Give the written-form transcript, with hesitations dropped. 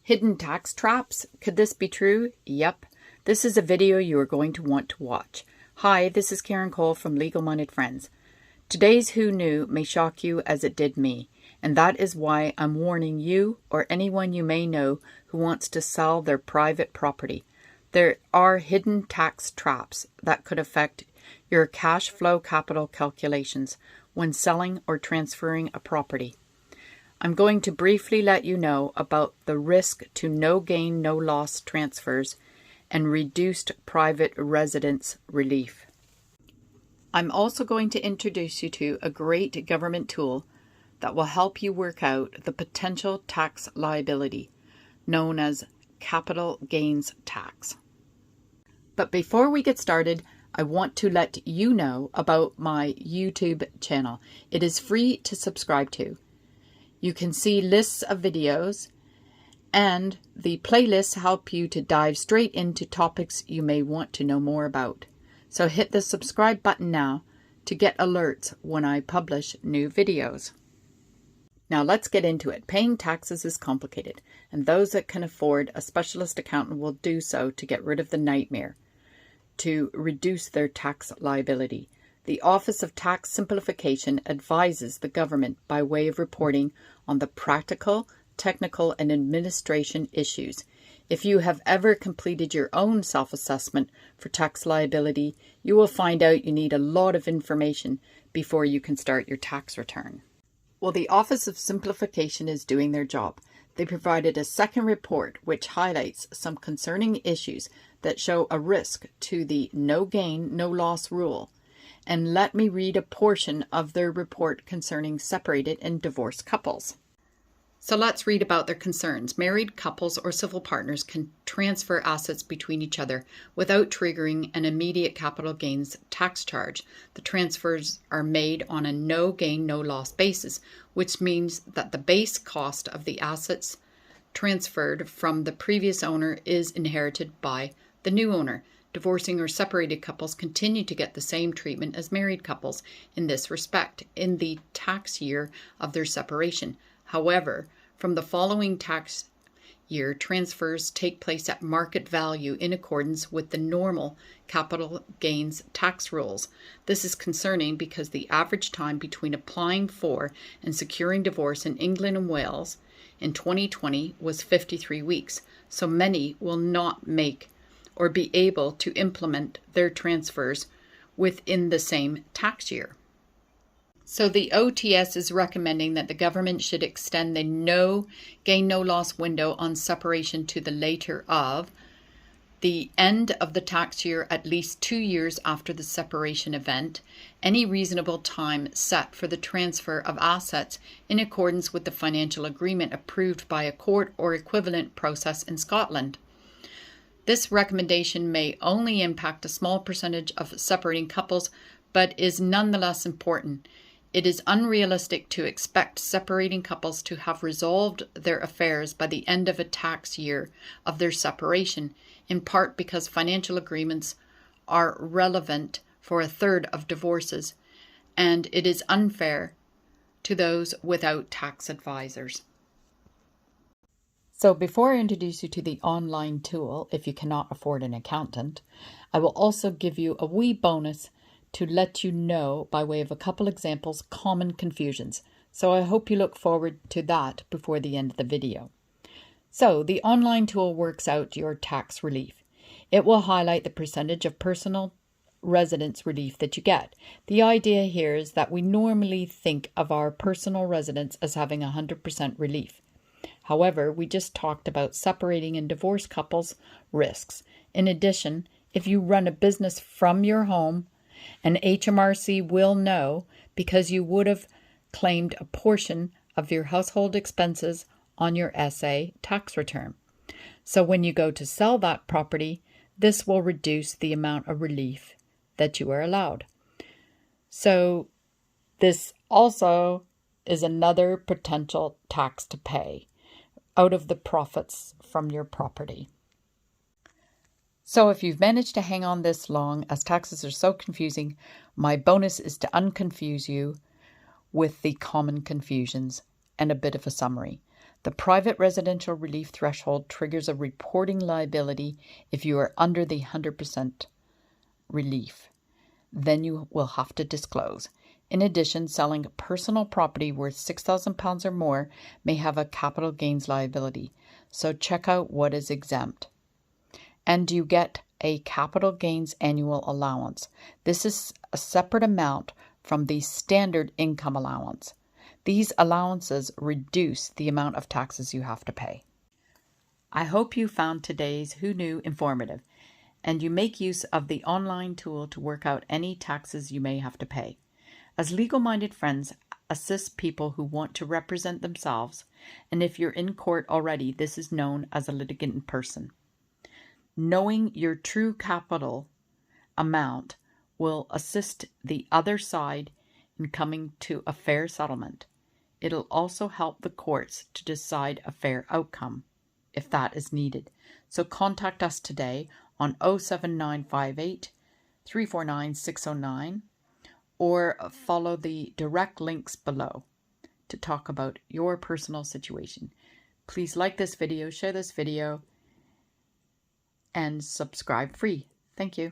Hidden tax traps? Could this be true? Yep. This is a video you are going to want to watch. Hi, this is Karen Cole from Legal Minded Friends. Today's Who Knew may shock you as it did me, and that is why I'm warning you or anyone you may know who wants to sell their private property. There are hidden tax traps that could affect your cash flow capital calculations when selling or transferring a property. I'm going to briefly let you know about the risk to no gain, no loss transfers and reduced private residence relief. I'm also going to introduce you to a great government tool that will help you work out the potential tax liability, known as Capital Gains Tax. But before we get started, I want to let you know about my YouTube channel. It is free to subscribe to. You can see lists of videos, and the playlists help you to dive straight into topics you may want to know more about. So hit the subscribe button now to get alerts when I publish new videos. Now let's get into it. Paying taxes is complicated, and those that can afford a specialist accountant will do so to get rid of the nightmare, to reduce their tax liability. The Office of Tax Simplification advises the government by way of reporting on the practical, technical, and administration issues. If you have ever completed your own self-assessment for tax liability, you will find out you need a lot of information before you can start your tax return. Well, the Office of Simplification is doing their job. They provided a second report which highlights some concerning issues that show a risk to the no gain, no loss rule. And let me read a portion of their report concerning separated and divorced couples. So let's read about their concerns. Married couples or civil partners can transfer assets between each other without triggering an immediate capital gains tax charge. The transfers are made on a no gain, no loss basis, which means that the base cost of the assets transferred from the previous owner is inherited by the new owner. Divorcing or separated couples continue to get the same treatment as married couples in this respect in the tax year of their separation. However, from the following tax year, transfers take place at market value in accordance with the normal capital gains tax rules. This is concerning because the average time between applying for and securing divorce in England and Wales in 2020 was 53 weeks, so many will not make or be able to implement their transfers within the same tax year. So the OTS is recommending that the government should extend the no gain, no loss window on separation to the later of the end of the tax year at least 2 years after the separation event, any reasonable time set for the transfer of assets in accordance with the financial agreement approved by a court or equivalent process in Scotland. This recommendation may only impact a small percentage of separating couples, but is nonetheless important. It is unrealistic to expect separating couples to have resolved their affairs by the end of a tax year of their separation, in part because financial agreements are relevant for a third of divorces, and it is unfair to those without tax advisors. So before I introduce you to the online tool, if you cannot afford an accountant, I will also give you a wee bonus to let you know, by way of a couple examples, common confusions. So I hope you look forward to that before the end of the video. So the online tool works out your tax relief. It will highlight the percentage of personal residence relief that you get. The idea here is that we normally think of our personal residence as having 100% relief. However, we just talked about separating and divorced couples' risks. In addition, if you run a business from your home, an HMRC will know because you would have claimed a portion of your household expenses on your SA tax return. So when you go to sell that property, this will reduce the amount of relief that you are allowed. So this also is another potential tax to pay out of the profits from your property. So if you've managed to hang on this long, as taxes are so confusing, my bonus is to unconfuse you with the common confusions and a bit of a summary. The private residential relief threshold triggers a reporting liability if you are under the 100% relief. Then you will have to disclose. In addition, selling personal property worth £6,000 or more may have a capital gains liability, so check out what is exempt. And you get a capital gains annual allowance. This is a separate amount from the standard income allowance. These allowances reduce the amount of taxes you have to pay. I hope you found today's Who Knew informative, and you make use of the online tool to work out any taxes you may have to pay. As legal-minded friends assist people who want to represent themselves, and if you're in court already, this is known as a litigant in person. Knowing your true capital amount will assist the other side in coming to a fair settlement. It'll also help the courts to decide a fair outcome, if that is needed. So contact us today on 07958 349 609 or follow the direct links below to talk about your personal situation. Please like this video, share this video, and subscribe free. Thank you.